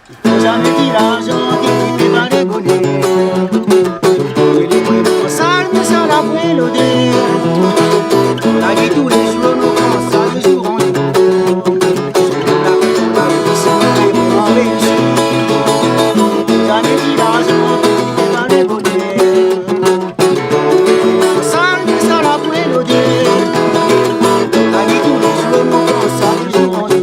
Jamais dit l'argent qui fait pas déconner. Et les mots sales, mais ça la poêle au dé. La vie tous les jours, nous commence ça de jour en jour. La vie, c'est les moments réussis. Jamais dit l'argent qui fait pas déconner. Sale, mais ça la poêle au dé. La vie tous les jours, nous commence ça de jour en jour.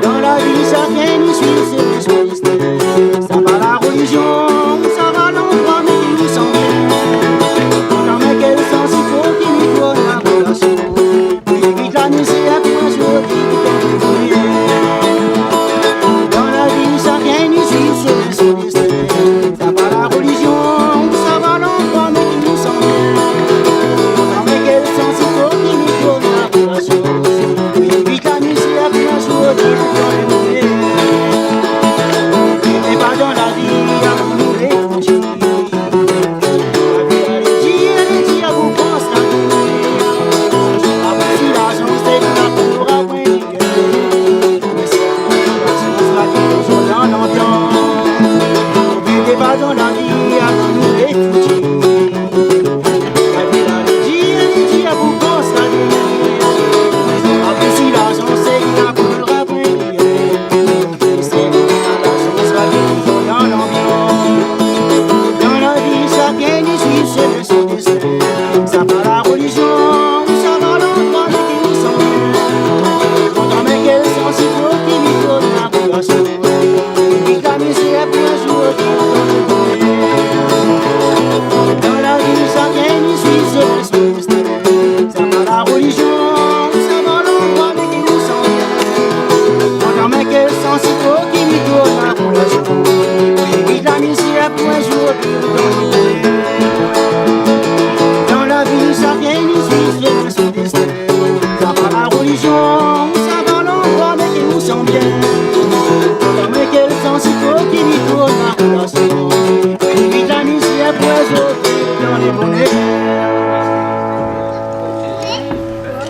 Dans la vie, chacun y suit ses choix. Ça va la religion, ça va l'endroit, mais qui nous sent bien. Dans mais quel sens il faut qu'il nous donne la relation. Il évite la misère pour un jour qui nous donne. Dans la vie, chacun y suit ses choix. Ça va la religion, ça va l'endroit, mais qui nous sent bien. Dans mais quel sens il faut qu'il nous donne la relation. Il évite la misère pour un jour qui nous donne. Dans la vie, avant nous réfléchir. La vie, elle dit à vous constater. Après si l'argent c'est qu'on a pour après. Mais c'est l'argent sera toujours dans l'ambiance. N'oubliez pas dans la vie, avant nous réfléchir. La vie, elle dit à vous constater. Après si l'argent c'est qu'on a pour après. Mais c'est l'argent sera toujours dans l'ambiance. Dans la vie, chacun y suit son destin. Ça va la religion, ça va l'endroit qui nous sent bien. Pourtant, mais quel sens il faut qu'il nous donne la relation. Il a misère pour un jour qui nous donne le bonheur. Dans la vie, chacun y suit son destin. Ça va la religion, ça va l'endroit qui nous sent bien. Pourtant, mais quel sens il faut qu'il nous donne la relation. Il a misère pour un jour qui nous donne le bonheur.